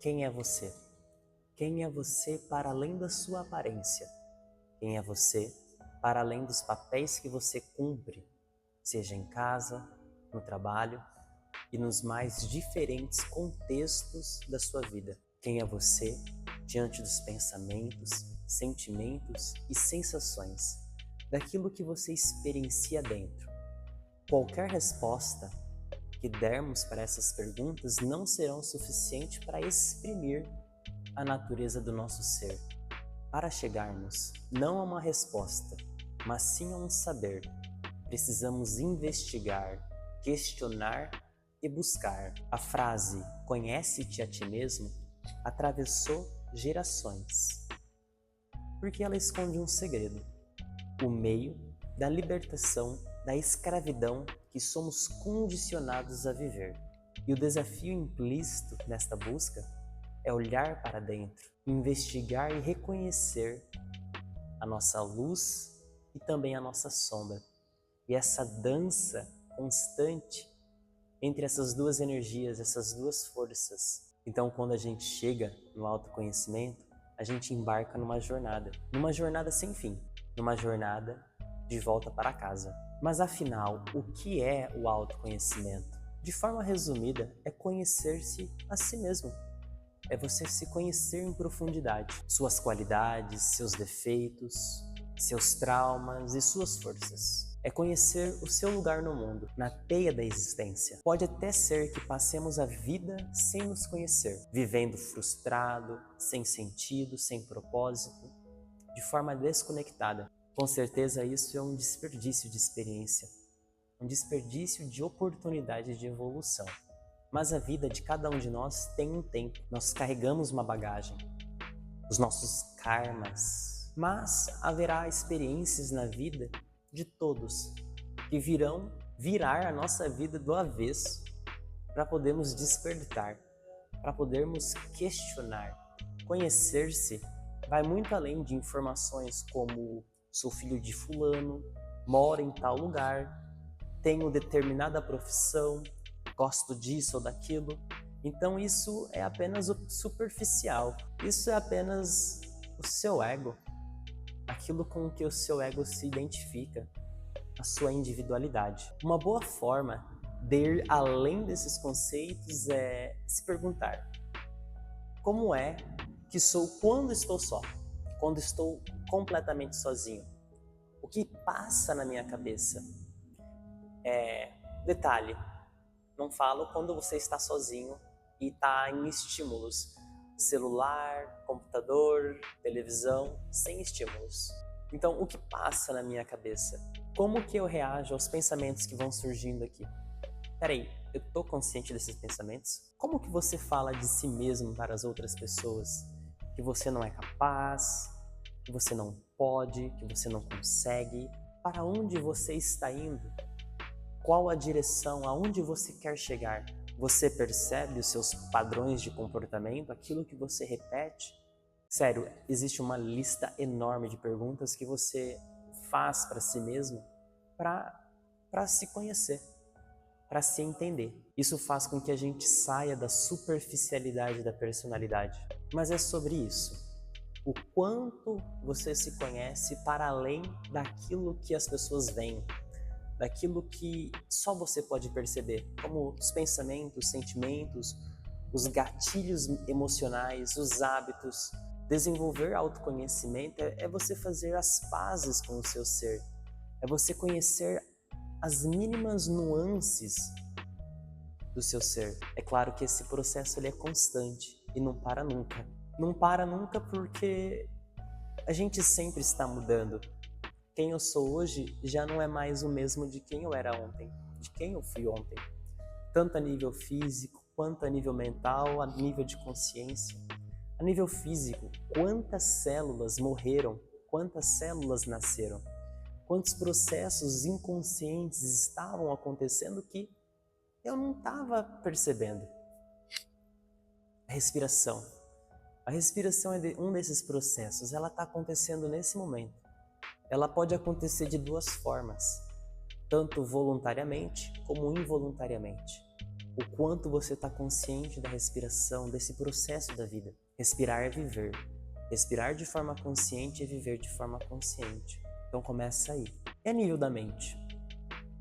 Quem é você? Quem é você para além da sua aparência? Quem é você para além dos papéis que você cumpre, seja em casa, no trabalho e nos mais diferentes contextos da sua vida? Quem é você diante dos pensamentos, sentimentos e sensações, daquilo que você experiencia dentro? Qualquer resposta que dermos para essas perguntas não serão suficientes para exprimir a natureza do nosso ser. Para chegarmos não a uma resposta, mas sim a um saber, precisamos investigar, questionar e buscar. A frase "conhece-te a ti mesmo" atravessou gerações, porque ela esconde um segredo, o meio da libertação da escravidão que somos condicionados a viver. E o desafio implícito nesta busca é olhar para dentro, investigar e reconhecer a nossa luz e também a nossa sombra. E essa dança constante entre essas duas energias, essas duas forças. Então, quando a gente chega no autoconhecimento, a gente embarca numa jornada sem fim, numa jornada de volta para casa. Mas afinal, o que é o autoconhecimento? De forma resumida, é conhecer-se a si mesmo. É você se conhecer em profundidade, suas qualidades, seus defeitos, seus traumas e suas forças. É conhecer o seu lugar no mundo, na teia da existência. Pode até ser que passemos a vida sem nos conhecer, vivendo frustrado, sem sentido, sem propósito, de forma desconectada. Com certeza isso é um desperdício de experiência, um desperdício de oportunidade de evolução. Mas a vida de cada um de nós tem um tempo. Nós carregamos uma bagagem, os nossos karmas. Mas haverá experiências na vida de todos que virão virar a nossa vida do avesso para podermos despertar, para podermos questionar. Conhecer-se vai muito além de informações como sou filho de fulano, moro em tal lugar, tenho determinada profissão, gosto disso ou daquilo. Então isso é apenas o superficial. Isso é apenas o seu ego, aquilo com que o seu ego se identifica, a sua individualidade. Uma boa forma de ir além desses conceitos é se perguntar: como é que sou quando estou só? Quando estou completamente sozinho? O que passa na minha cabeça? Detalhe, não falo quando você está sozinho e está em estímulos. Celular, computador, televisão, sem estímulos. Então, o que passa na minha cabeça? Como que eu reajo aos pensamentos que vão surgindo aqui? Peraí, eu estou consciente desses pensamentos? Como que você fala de si mesmo para as outras pessoas? Que você não é capaz, que você não pode, que você não consegue? Para onde você está indo? Qual a direção? Aonde você quer chegar? Você percebe os seus padrões de comportamento, aquilo que você repete? Sério, existe uma lista enorme de perguntas que você faz para si mesmo para se conhecer, para se entender. Isso faz com que a gente saia da superficialidade da personalidade. Mas é sobre isso. O quanto você se conhece para além daquilo que as pessoas veem, daquilo que só você pode perceber, como os pensamentos, sentimentos, os gatilhos emocionais, os hábitos. Desenvolver autoconhecimento é você fazer as pazes com o seu ser, é você conhecer as mínimas nuances do seu ser. É claro que esse processo ele é constante e não para nunca. Não para nunca porque a gente sempre está mudando. Quem eu sou hoje já não é mais o mesmo de quem eu era ontem, de quem eu fui ontem. Tanto a nível físico, quanto a nível mental, a nível de consciência. A nível físico, quantas células morreram, quantas células nasceram, quantos processos inconscientes estavam acontecendo que eu não estava percebendo. A respiração. A respiração é um desses processos, ela está acontecendo nesse momento. Ela pode acontecer de duas formas, tanto voluntariamente como involuntariamente. o quanto você está consciente da respiração, desse processo da vida. Respirar é viver. Respirar de forma consciente é viver de forma consciente. Então começa aí. E a nível da mente?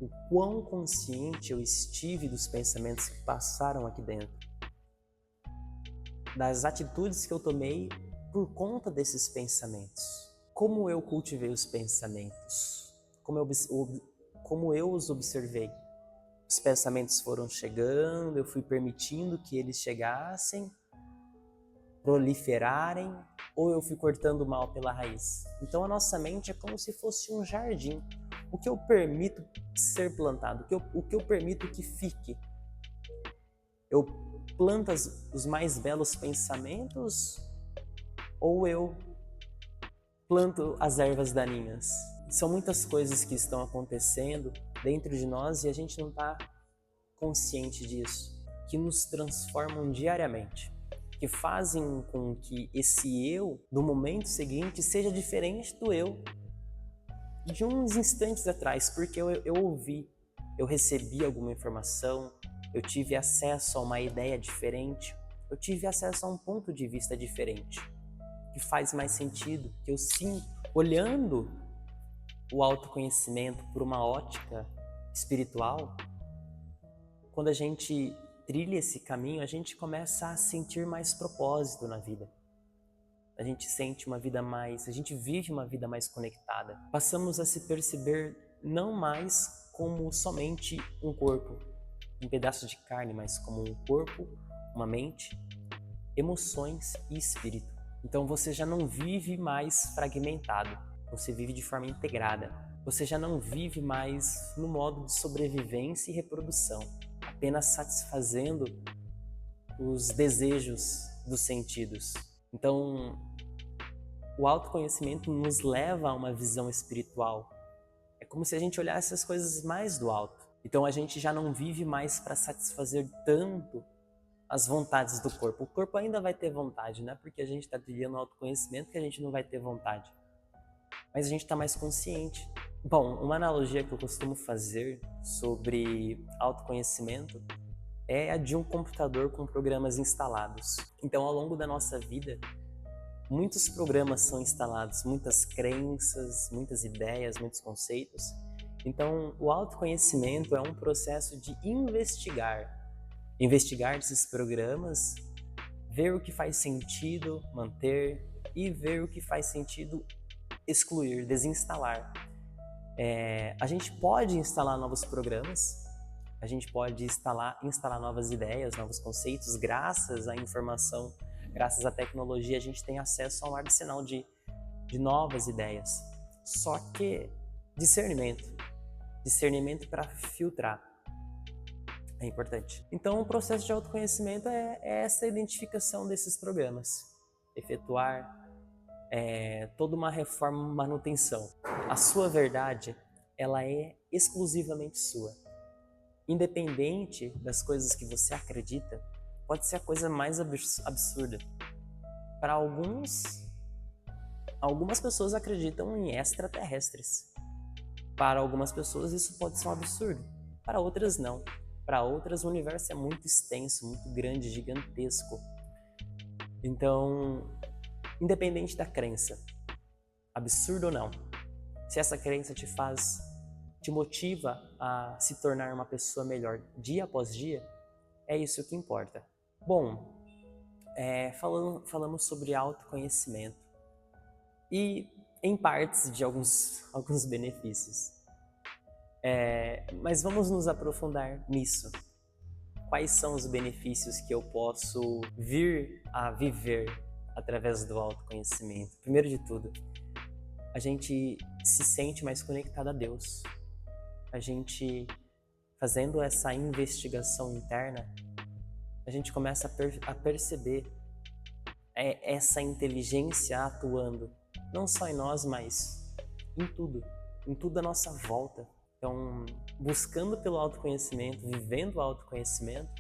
O quão consciente eu estive dos pensamentos que passaram aqui dentro, das atitudes que eu tomei por conta desses pensamentos. Como eu cultivei os pensamentos? Como eu os observei? Os pensamentos foram chegando, eu fui permitindo que eles chegassem, proliferarem, ou eu fui cortando o mal pela raiz? Então a nossa mente é como se fosse um jardim. O que eu permito ser plantado? O que eu permito que fique? Eu planto os mais belos pensamentos ou eu planto as ervas daninhas? São muitas coisas que estão acontecendo dentro de nós e a gente não está consciente disso, que nos transformam diariamente, que fazem com que esse eu do momento seguinte seja diferente do eu de uns instantes atrás, porque eu ouvi, eu recebi alguma informação, eu tive acesso a uma ideia diferente, eu tive acesso a um ponto de vista diferente, que faz mais sentido, que eu sinto. Olhando o autoconhecimento por uma ótica espiritual, quando a gente trilha esse caminho, a gente começa a sentir mais propósito na vida. A gente sente uma vida mais, a gente vive uma vida mais conectada. Passamos a se perceber não mais como somente um corpo, um pedaço de carne, mas como um corpo, uma mente, emoções e espírito. Então você já não vive mais fragmentado, você vive de forma integrada. Você já não vive mais no modo de sobrevivência e reprodução, apenas satisfazendo os desejos dos sentidos. Então, o autoconhecimento nos leva a uma visão espiritual. É como se a gente olhasse as coisas mais do alto. Então a gente já não vive mais para satisfazer tanto as vontades do corpo. O corpo ainda vai ter vontade, não é porque a gente está trilhando autoconhecimento que a gente não vai ter vontade. Mas a gente está mais consciente. Bom, uma analogia que eu costumo fazer sobre autoconhecimento é a de um computador com programas instalados. Então, ao longo da nossa vida, muitos programas são instalados, muitas crenças, muitas ideias, muitos conceitos. Então, o autoconhecimento é um processo de investigar esses programas, ver o que faz sentido manter e ver o que faz sentido excluir, desinstalar. A gente pode instalar novos programas, a gente pode instalar novas ideias, novos conceitos, graças à informação, graças à tecnologia, a gente tem acesso a um arsenal de novas ideias. Só que discernimento para filtrar é importante. Então o processo de autoconhecimento é essa identificação desses programas, efetuar toda uma reforma, manutenção. A sua verdade, ela é exclusivamente sua. Independente das coisas que você acredita, pode ser a coisa mais absurda. Para algumas pessoas acreditam em extraterrestres. Para algumas pessoas isso pode ser um absurdo. Para outras não. Para outras o universo é muito extenso, muito grande, gigantesco. Então, independente da crença, absurdo ou não, se essa crença te motiva a se tornar uma pessoa melhor dia após dia, é isso que importa. Bom, falamos sobre autoconhecimento e em partes de alguns benefícios. Mas vamos nos aprofundar nisso. Quais são os benefícios que eu posso vir a viver através do autoconhecimento? Primeiro de tudo, a gente se sente mais conectado a Deus. A gente, fazendo essa investigação interna, a gente começa a perceber essa inteligência atuando, não só em nós, mas em tudo à nossa volta. Então, buscando pelo autoconhecimento, vivendo o autoconhecimento,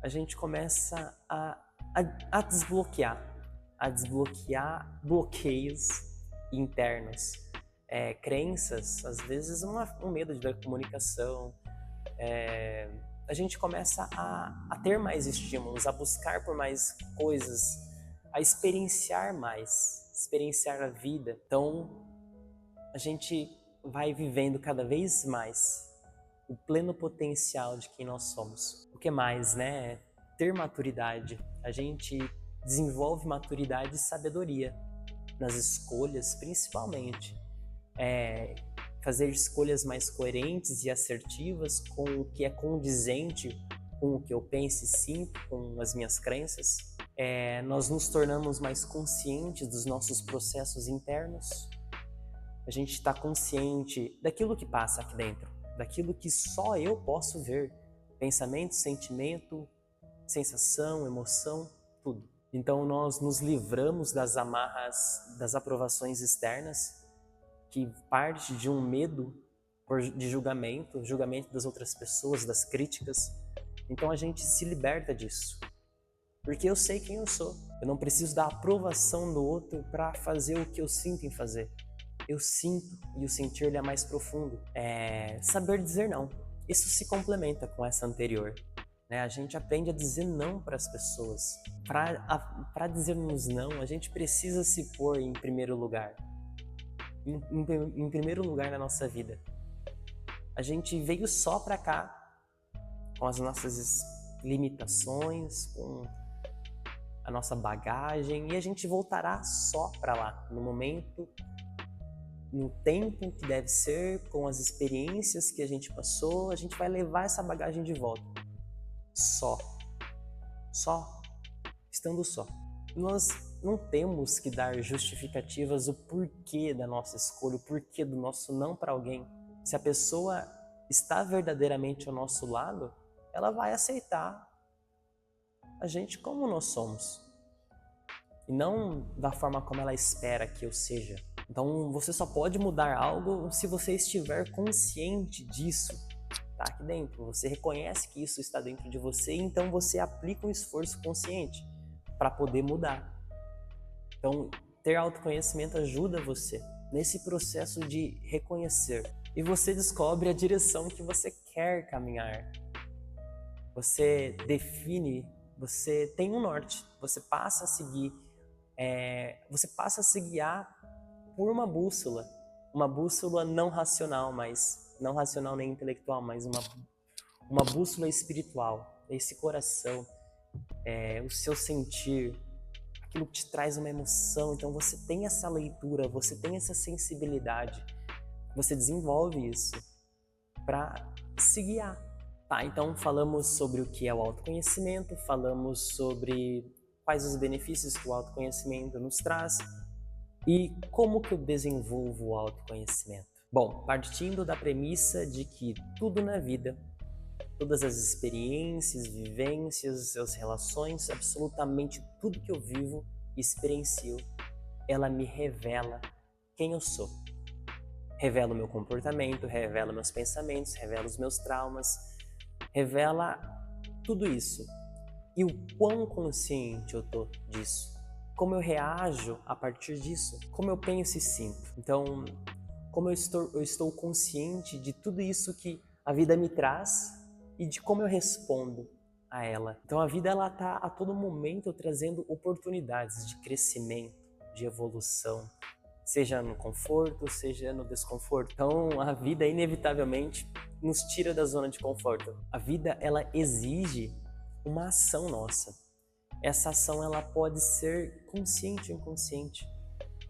a gente começa a desbloquear bloqueios internos, crenças, às vezes um medo de dar comunicação, a gente começa a ter mais estímulos, a buscar por mais coisas, a experienciar mais, experienciar a vida. Então, a gente vai vivendo cada vez mais o pleno potencial de quem nós somos. O que mais, né? Ter maturidade. A gente desenvolve maturidade e sabedoria nas escolhas, principalmente. Fazer escolhas mais coerentes e assertivas com o que é condizente com o que eu penso e sinto, com as minhas crenças. Nós nos tornamos mais conscientes dos nossos processos internos. A gente está consciente daquilo que passa aqui dentro, daquilo que só eu posso ver. Pensamento, sentimento, sensação, emoção, tudo. Então nós nos livramos das amarras das aprovações externas, que parte de um medo de julgamento das outras pessoas, das críticas. Então a gente se liberta disso. Porque eu sei quem eu sou. Eu não preciso da aprovação do outro para fazer o que eu sinto em fazer. Eu sinto, e o sentir ele é mais profundo. Saber dizer não. Isso se complementa com essa anterior. A gente aprende a dizer não para as pessoas. Para dizermos não, a gente precisa se pôr em primeiro lugar. Em primeiro lugar na nossa vida. A gente veio só para cá, com as nossas limitações, com a nossa bagagem, e a gente voltará só para lá, no momento, no tempo que deve ser, com as experiências que a gente passou, a gente vai levar essa bagagem de volta. Só, estando só. Nós não temos que dar justificativas o porquê da nossa escolha, o porquê do nosso não para alguém. Se a pessoa está verdadeiramente ao nosso lado, ela vai aceitar a gente como nós somos. E não da forma como ela espera que eu seja. Então você só pode mudar algo se você estiver consciente disso. Tá aqui dentro, você reconhece que isso está dentro de você, então você aplica um esforço consciente para poder mudar. Então, ter autoconhecimento ajuda você nesse processo de reconhecer. E você descobre a direção que você quer caminhar. Você define, você tem um norte, você passa a seguir, você passa a se guiar por uma bússola não racional, mas não racional nem intelectual, mas uma bússola espiritual, esse coração, o seu sentir, aquilo que te traz uma emoção. Então você tem essa leitura, você tem essa sensibilidade, você desenvolve isso para se guiar. Tá, então falamos sobre o que é o autoconhecimento, falamos sobre quais os benefícios que o autoconhecimento nos traz e como que eu desenvolvo o autoconhecimento. Bom, partindo da premissa de que tudo na vida, todas as experiências, vivências, as relações, absolutamente tudo que eu vivo e experiencio, ela me revela quem eu sou. Revela o meu comportamento, revela meus pensamentos, revela os meus traumas, revela tudo isso. E o quão consciente eu tô disso. Como eu reajo a partir disso. Como eu penso e sinto. Então, como eu estou consciente de tudo isso que a vida me traz e de como eu respondo a ela. Então a vida ela tá a todo momento trazendo oportunidades de crescimento, de evolução, seja no conforto, seja no desconforto. Então a vida inevitavelmente nos tira da zona de conforto. A vida ela exige uma ação nossa. Essa ação ela pode ser consciente ou inconsciente.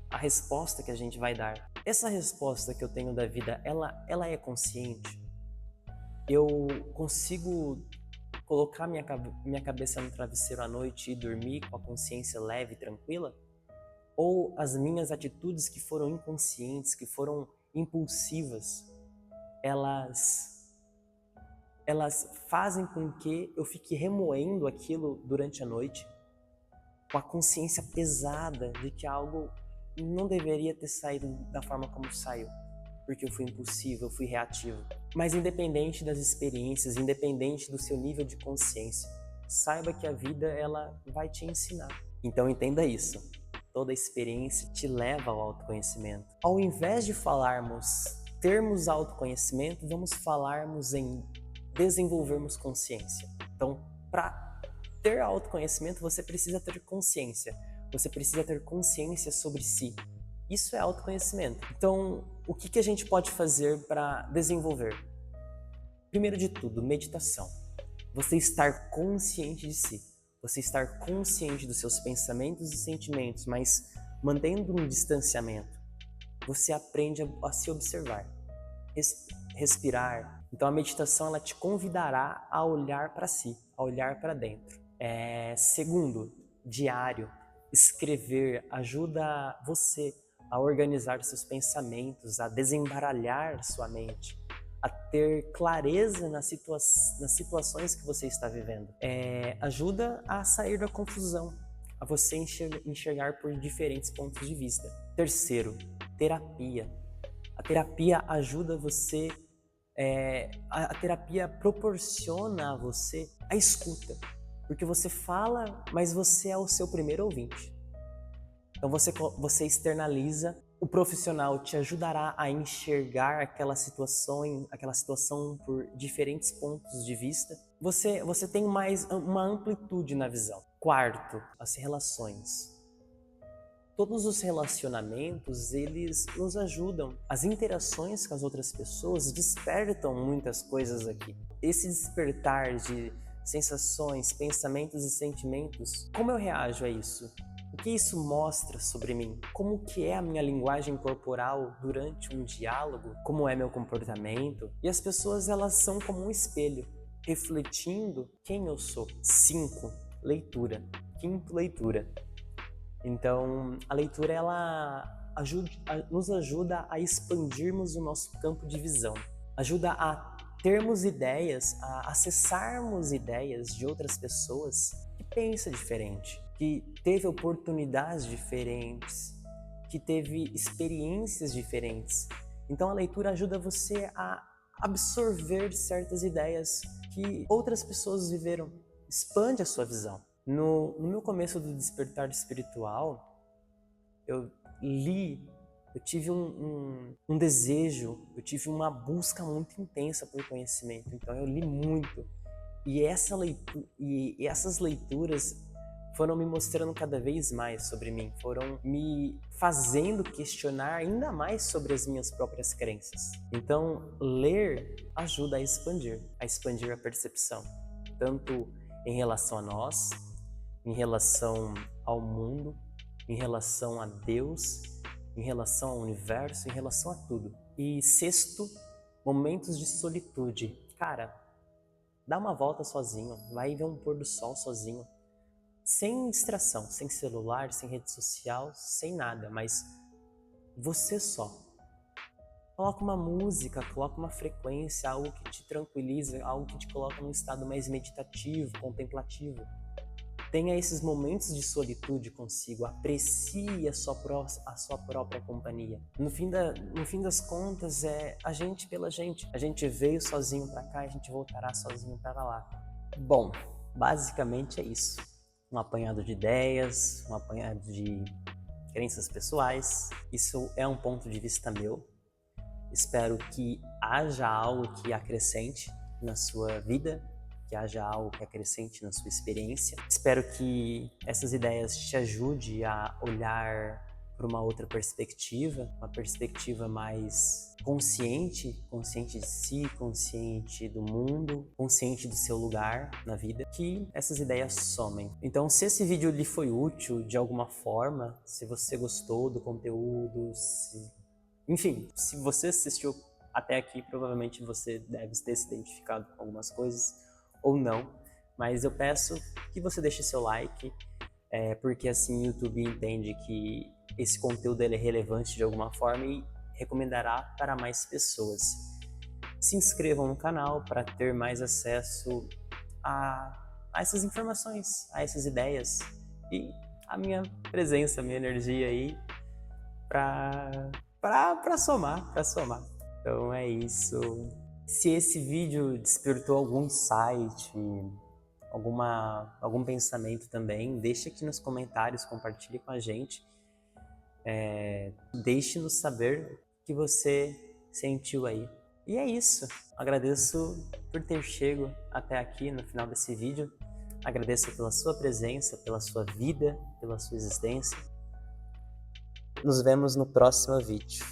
A resposta que a gente vai dar. Essa resposta que eu tenho da vida, ela é consciente. Eu consigo colocar minha cabeça no travesseiro à noite e dormir com a consciência leve e tranquila? Ou as minhas atitudes que foram inconscientes, que foram impulsivas, elas fazem com que eu fique remoendo aquilo durante a noite, com a consciência pesada de que algo não deveria ter saído da forma como saiu, porque eu fui impulsivo, eu fui reativo. Mas independente das experiências, independente do seu nível de consciência, saiba que a vida ela vai te ensinar. Então entenda isso. Toda experiência te leva ao autoconhecimento. Ao invés de termos autoconhecimento, vamos falarmos em desenvolvermos consciência. Então, para ter autoconhecimento, você precisa ter consciência. Você precisa ter consciência sobre si. Isso é autoconhecimento. Então, o que a gente pode fazer para desenvolver? Primeiro de tudo, meditação. Você estar consciente de si. Você estar consciente dos seus pensamentos e sentimentos, mas mantendo um distanciamento. Você aprende a se observar, respirar. Então a meditação ela te convidará a olhar para si, a olhar para dentro. Segundo, diário. Escrever ajuda você a organizar seus pensamentos, a desembaralhar sua mente, a ter clareza nas situações que você está vivendo. Ajuda a sair da confusão, a você enxergar por diferentes pontos de vista. Terceiro, terapia. A terapia ajuda você, a terapia proporciona a você a escuta, porque você fala, mas você é o seu primeiro ouvinte. Então você externaliza, o profissional te ajudará a enxergar aquela situação por diferentes pontos de vista. Você tem mais uma amplitude na visão. Quarto, as relações. Todos os relacionamentos, eles nos ajudam. As interações com as outras pessoas despertam muitas coisas aqui. Esse despertar de sensações, pensamentos e sentimentos, como eu reajo a isso? O que isso mostra sobre mim? Como que é a minha linguagem corporal durante um diálogo? Como é meu comportamento? E as pessoas, elas são como um espelho, refletindo quem eu sou. 5. Leitura. Quinto, leitura. Então, a leitura ela nos ajuda a expandirmos o nosso campo de visão. Ajuda a termos ideias, a acessarmos ideias de outras pessoas que pensam diferente, que teve oportunidades diferentes, que teve experiências diferentes. Então a leitura ajuda você a absorver certas ideias que outras pessoas viveram, expande a sua visão. No meu começo do despertar espiritual, eu tive um desejo, eu tive uma busca muito intensa por conhecimento, então eu li muito. E essas leituras foram me mostrando cada vez mais sobre mim, foram me fazendo questionar ainda mais sobre as minhas próprias crenças. Então, ler ajuda a expandir a percepção, tanto em relação a nós, em relação ao mundo, em relação a Deus, em relação ao universo, em relação a tudo. E sexto, momentos de solitude. Cara, dá uma volta sozinho, vai ver um pôr do sol sozinho, sem distração, sem celular, sem rede social, sem nada, mas você só. Coloca uma música, coloca uma frequência, algo que te tranquiliza, algo que te coloca num estado mais meditativo, contemplativo. Tenha esses momentos de solitude consigo, aprecie a sua própria companhia. No fim das contas, é a gente pela gente. A gente veio sozinho para cá e a gente voltará sozinho para lá. Bom, basicamente é isso. Um apanhado de ideias, um apanhado de crenças pessoais. Isso é um ponto de vista meu. Espero que haja algo que acrescente na sua vida, que haja algo que acrescente na sua experiência. Espero que essas ideias te ajudem a olhar para uma outra perspectiva, uma perspectiva mais consciente de si, consciente do mundo, consciente do seu lugar na vida, que essas ideias somem. Então, se esse vídeo lhe foi útil de alguma forma, se você gostou do conteúdo, enfim, se você assistiu até aqui, provavelmente você deve ter se identificado com algumas coisas ou não, mas eu peço que você deixe seu like, porque assim o YouTube entende que esse conteúdo ele é relevante de alguma forma e recomendará para mais pessoas. Se inscrevam no canal para ter mais acesso a essas informações, a essas ideias e a minha presença, a minha energia aí para somar. Então é isso. Se esse vídeo despertou algum insight, algum pensamento também, deixe aqui nos comentários, compartilhe com a gente. Deixe-nos saber o que você sentiu aí. E é isso. Agradeço por ter chegado até aqui no final desse vídeo. Agradeço pela sua presença, pela sua vida, pela sua existência. Nos vemos no próximo vídeo.